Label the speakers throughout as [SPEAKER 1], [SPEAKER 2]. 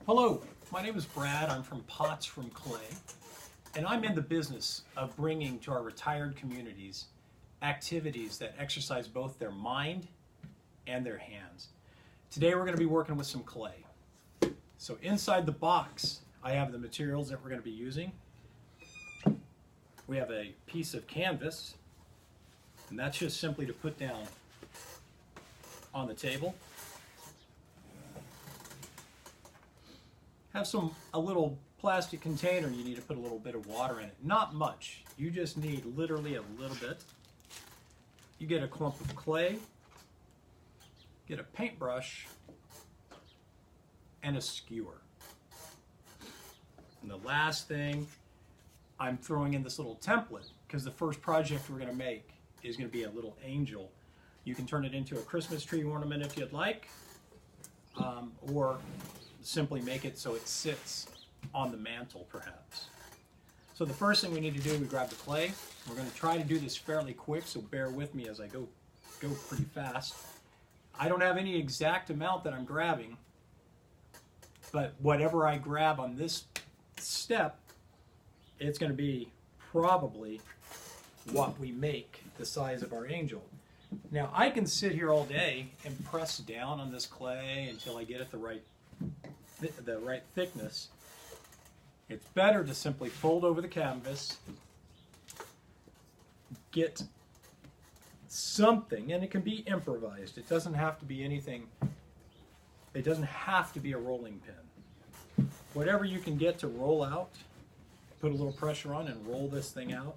[SPEAKER 1] Hello, my name is Brad. I'm from Pots from Clay, and I'm in the business of bringing to our retired communities activities that exercise both their mind and their hands. Today we're going to be working with some clay. So inside the box, I have the materials that we're going to be using. We have a piece of canvas, and that's just simply to put down on the table. Have a little plastic container, and you need to put a little bit of water in it. Not much. You just need literally a little bit. You get a clump of clay, get a paintbrush, and a skewer. And the last thing, I'm throwing in this little template because the first project we're going to make is going to be a little angel. You can turn it into a Christmas tree ornament if you'd like, or simply make it so it sits on the mantle perhaps. So the first thing we need to do, we grab the clay. We're going to try to do this fairly quick, so bear with me as I go pretty fast. I don't have any exact amount that I'm grabbing, but whatever I grab on this step, it's going to be probably what we make the size of our angel. Now I can sit here all day and press down on this clay until I get it the right thickness. It's better to simply fold over the canvas, get something, and it can be improvised. It doesn't have to be anything. It doesn't have to be a rolling pin. Whatever you can get to roll out, put a little pressure on and roll this thing out.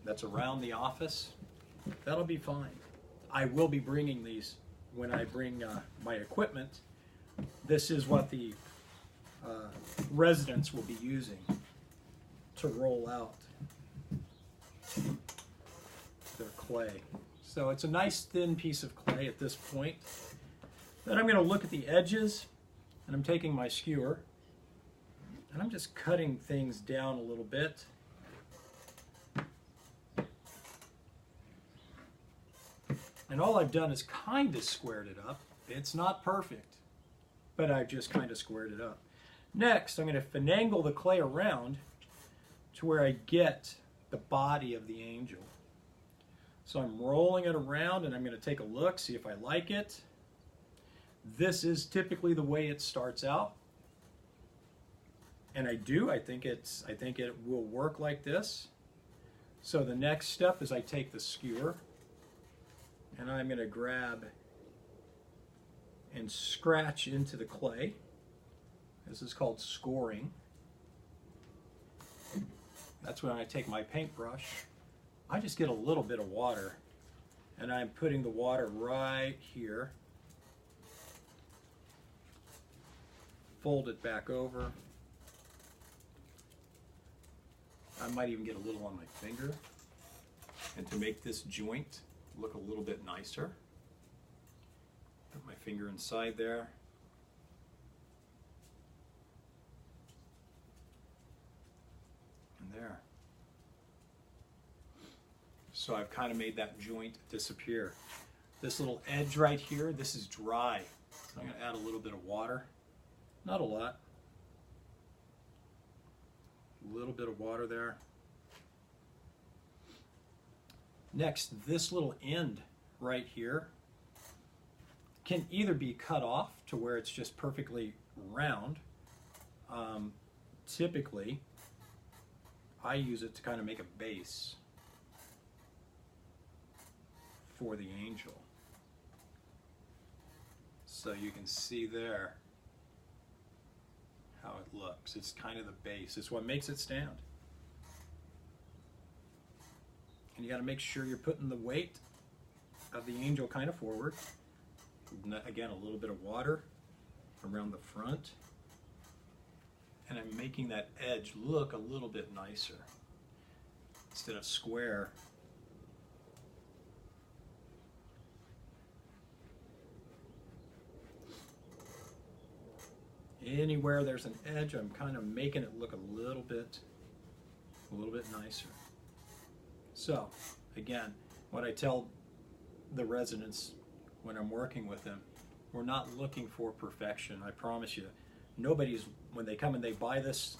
[SPEAKER 1] That's around the office. That'll be fine. I will be bringing these when I bring my equipment. This is what the residents will be using to roll out their clay. So it's a nice thin piece of clay at this point. Then I'm going to look at the edges, and I'm taking my skewer and I'm just cutting things down a little bit. And all I've done is kind of squared it up. It's not perfect, but I've just kind of squared it up. Next, I'm going to finagle the clay around to where I get the body of the angel. So I'm rolling it around, and I'm going to take a look, see if I like it. This is typically the way it starts out. And I think it will work like this. So the next step is I take the skewer, and I'm going to grab and scratch into the clay. This is called scoring. That's when I take my paintbrush. I just get a little bit of water, and I'm putting the water right here. Fold it back over. I might even get a little on my finger. And to make this joint look a little bit nicer, put my finger inside there. And there. So I've kind of made that joint disappear. This little edge right here, this is dry. So I'm going to add a little bit of water. Not a lot. A little bit of water there. Next, this little end right here can either be cut off to where it's just perfectly round. Typically, I use it to kind of make a base for the angel. So you can see there how it looks. It's kind of the base. It's what makes it stand. And you got to make sure you're putting the weight of the angel kind of forward. Again, a little bit of water around the front. And I'm making that edge look a little bit nicer. Instead of square, anywhere there's an edge, I'm kind of making it look a little bit nicer. So, again, what I tell the residents when I'm working with them, We're not looking for perfection, I promise you. Nobody's, when they come and they buy this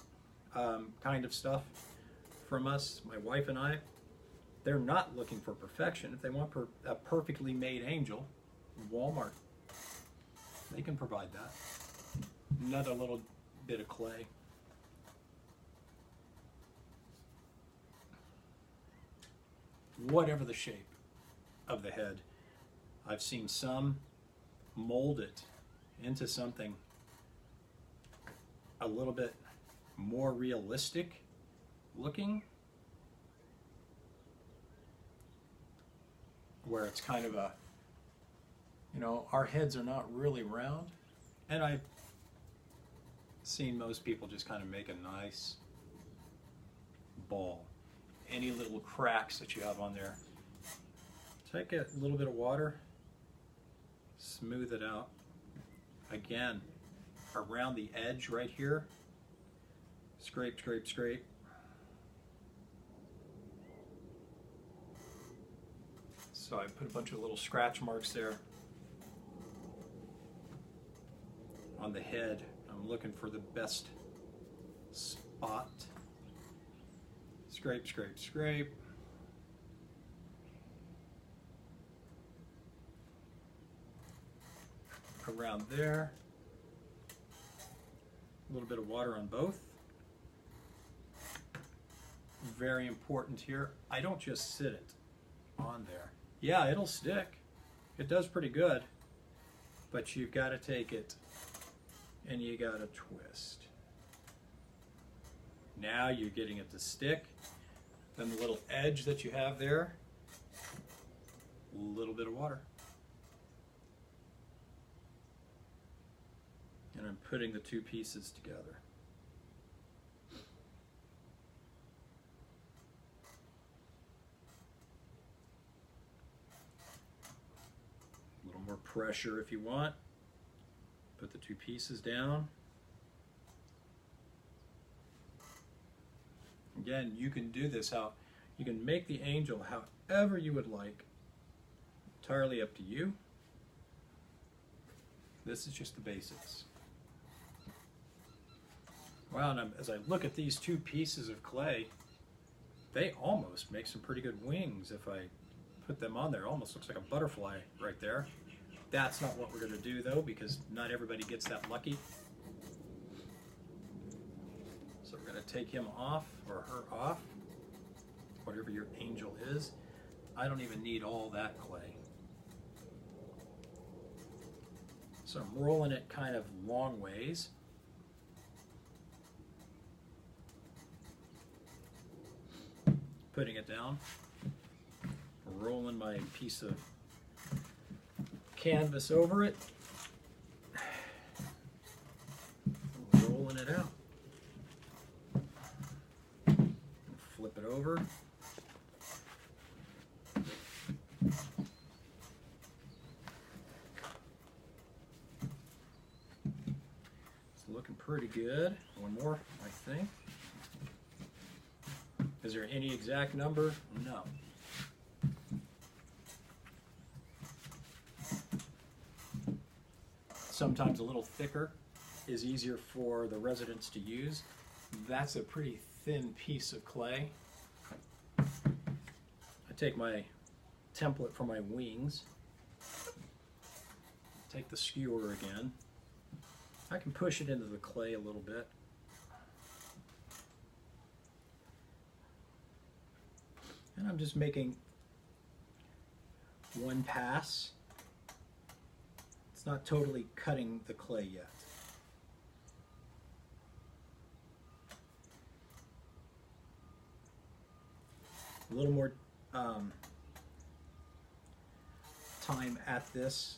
[SPEAKER 1] kind of stuff from us, my wife and I, they're not looking for perfection. If they want a perfectly made angel, Walmart, they can provide that. Another little bit of clay. Whatever the shape of the head. I've seen some mold it into something a little bit more realistic looking, where it's kind of a, you know, our heads are not really round, and I've seen most people just kind of make a nice ball. Any little cracks that you have on there, take a little bit of water, smooth it out. Again, around the edge right here, scrape, scrape, scrape. So I put a bunch of little scratch marks there on the head. I'm looking for the best spot. Scrape, scrape, scrape. Around there. A little bit of water on both. Very important here. I don't just sit it on there. Yeah, it'll stick. It does pretty good. But you've got to take it and you got to twist. Now you're getting it to stick. Then the little edge that you have there, a little bit of water. And I'm putting the two pieces together. A little more pressure if you want. Put the two pieces down. Again, you can do this how you can make the angel however you would like. Entirely up to you. This is just the basics. Wow, and as I look at these two pieces of clay, they almost make some pretty good wings if I put them on there. It almost looks like a butterfly right there. That's not what we're going to do though, because not everybody gets that lucky. So we're going to take him off, or her off, whatever your angel is. I don't even need all that clay. So I'm rolling it kind of long ways. Putting it down. Rolling my piece of canvas over it. Rolling it out. Flip it over. It's looking pretty good. One more, I think. Is there any exact number? No. Sometimes a little thicker is easier for the residents to use. That's a pretty thin piece of clay. I take my template for my wings, take the skewer again. I can push it into the clay a little bit. And I'm just making one pass. It's not totally cutting the clay yet. A little more time at this,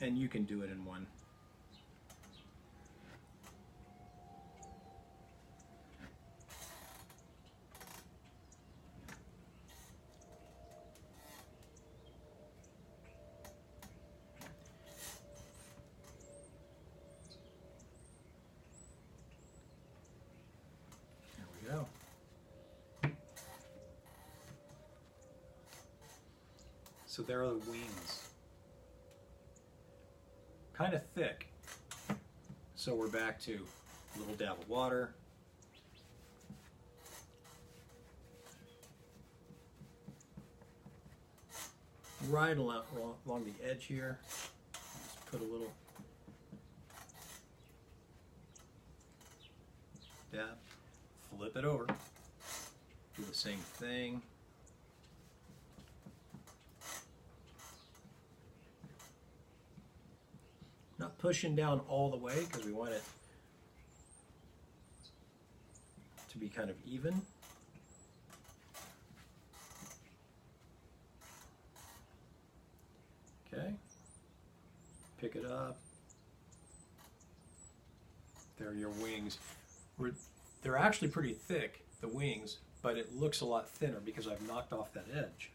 [SPEAKER 1] and you can do it in one. So there are the wings. kind of thick. So we're back to a little dab of water. Right along the edge here. Just put a little dab. Flip it over. Do the same thing. Not pushing down all the way because we want it to be kind of even. Okay. Pick it up. There are your wings. They're actually pretty thick, the wings, but it looks a lot thinner because I've knocked off that edge.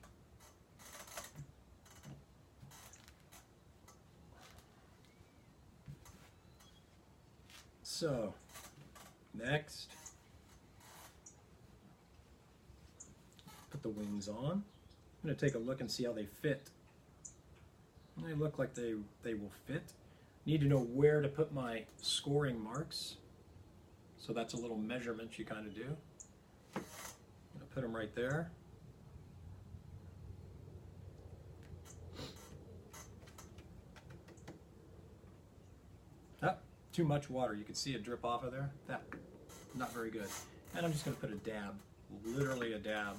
[SPEAKER 1] So, next, put the wings on. I'm going to take a look and see how they fit. They look like they will fit. Need to know where to put my scoring marks. So that's a little measurement you kind of do. I'm going to put them right there. Ah, too much water. You can see it drip off of there. That, not very good. And I'm just going to put a dab, literally a dab,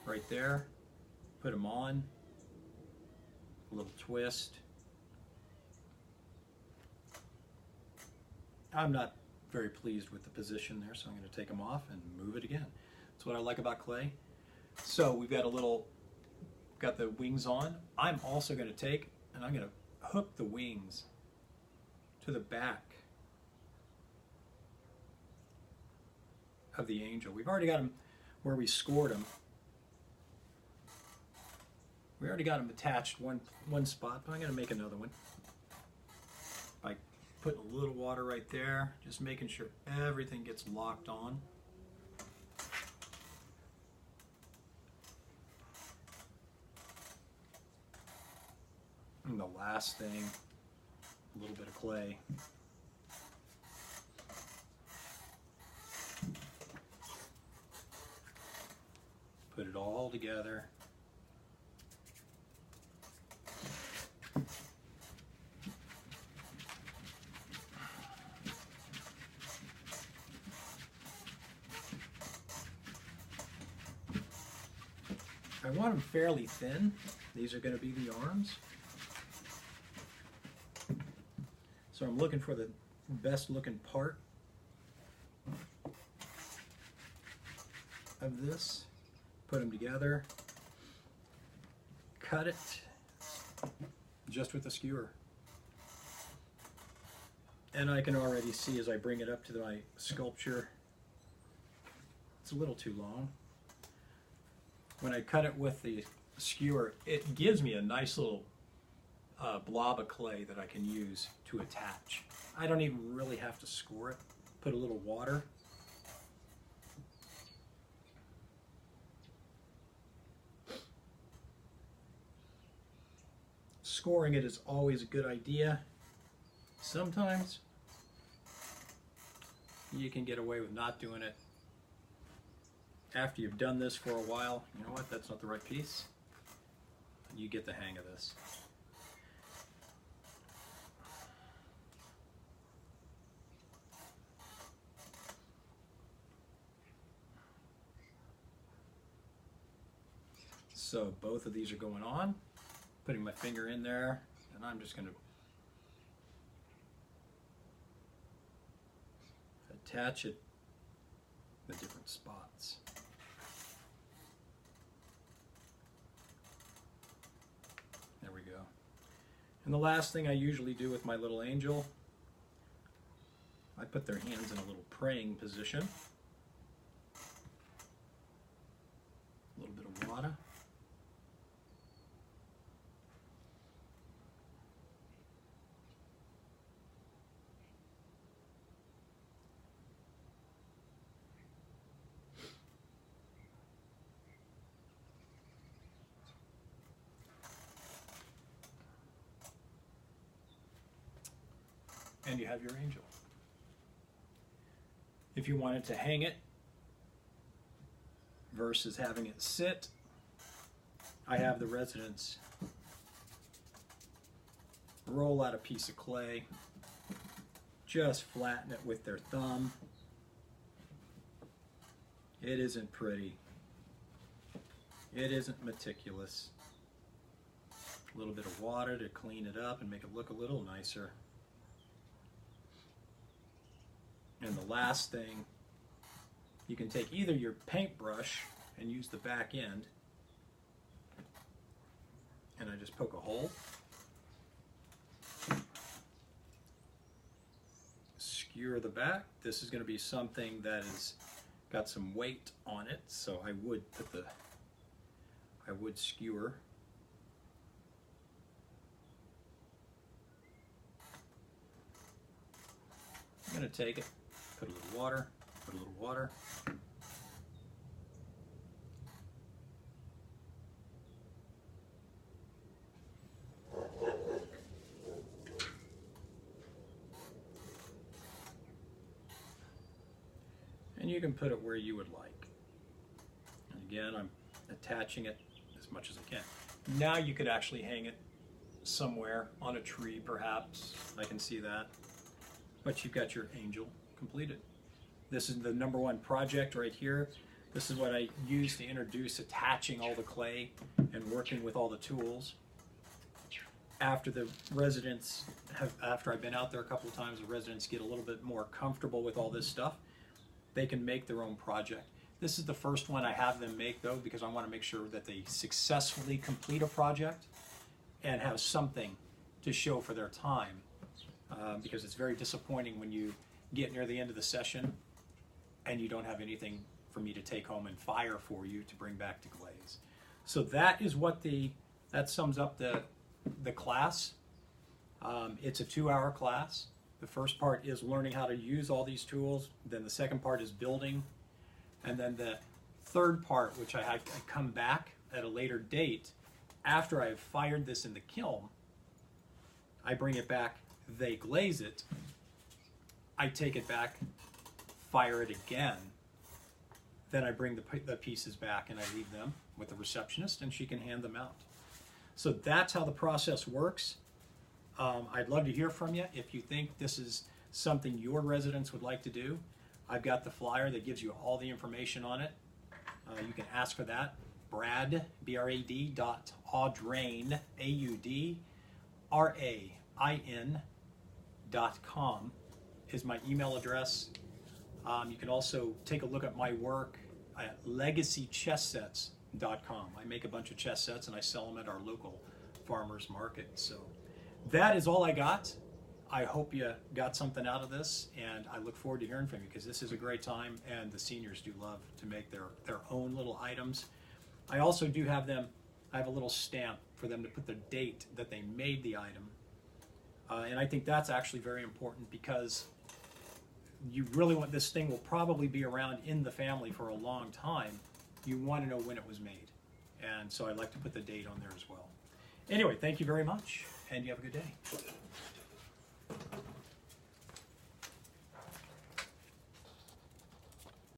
[SPEAKER 1] right there. Put them on. A little twist. I'm not very pleased with the position there, so I'm going to take them off and move it again. That's what I like about clay. So we've got got the wings on. I'm also going to take, and I'm going to hook the wings to the back of the angel. We've already got them where we scored them. We already got them attached one spot, but I'm going to make another one by putting a little water right there, just making sure everything gets locked on. And the last thing, a little bit of clay. Put it all together. I want them fairly thin. These are going to be the arms. So I'm looking for the best looking part of this. Put them together. Cut it just with a skewer. And I can already see as I bring it up to my sculpture, it's a little too long. When I cut it with the skewer, it gives me a nice little blob of clay that I can use to attach. I don't even really have to score it. Put a little water. Scoring it is always a good idea. Sometimes you can get away with not doing it. After you've done this for a while, you know what, that's not the right piece. You get the hang of this. So both of these are going on. Putting my finger in there, and I'm just going to attach it in the different spots. There we go. And the last thing I usually do with my little angel, I put their hands in a little praying position. A little bit of water. and you have your angel. If you wanted to hang it versus having it sit, I have the residents roll out a piece of clay, just flatten it with their thumb. It isn't pretty. It isn't meticulous. A little bit of water to clean it up and make it look a little nicer. And the last thing, you can take either your paintbrush and use the back end, and I just poke a hole, skewer the back. This is going to be something that has got some weight on it, so I would skewer. I'm going to take it, put a little water, and you can put it where you would like. And again, I'm attaching it as much as I can. Now you could actually hang it somewhere on a tree, perhaps. I can see that. But you've got your angel completed. This is the #1 project right here. This is what I use to introduce attaching all the clay and working with all the tools. After the residents after I've been out there a couple of times, the residents get a little bit more comfortable with all this stuff. They can make their own project. This is the first one I have them make, though, because I want to make sure that they successfully complete a project and have something to show for their time. Because it's very disappointing when you get near the end of the session and you don't have anything for me to take home and fire for you to bring back to glaze. So that is what that sums up the class. It's a 2-hour class. The first part is learning how to use all these tools. Then the second part is building. And then the third part, which I come back at a later date, after I've fired this in the kiln, I bring it back, they glaze it, I take it back, fire it again, then I bring the pieces back and I leave them with the receptionist and she can hand them out. So that's how the process works. I'd love to hear from you if you think this is something your residents would like to do. I've got the flyer that gives you all the information on it. You can ask for that. Brad, B-R-A-D, Audrain, AUDRAIN.com is my email address. You can also take a look at my work at LegacyChessSets.com. I make a bunch of chess sets and I sell them at our local farmers market. So that is all I got. I hope you got something out of this, and I look forward to hearing from you because this is a great time, and the seniors do love to make their own little items. I also do have them, I have a little stamp for them to put the date that they made the item. And I think that's actually very important because you really want, this thing will probably be around in the family for a long time. You want to know when it was made. And so I'd like to put the date on there as well. Anyway, thank you very much, and you have a good day.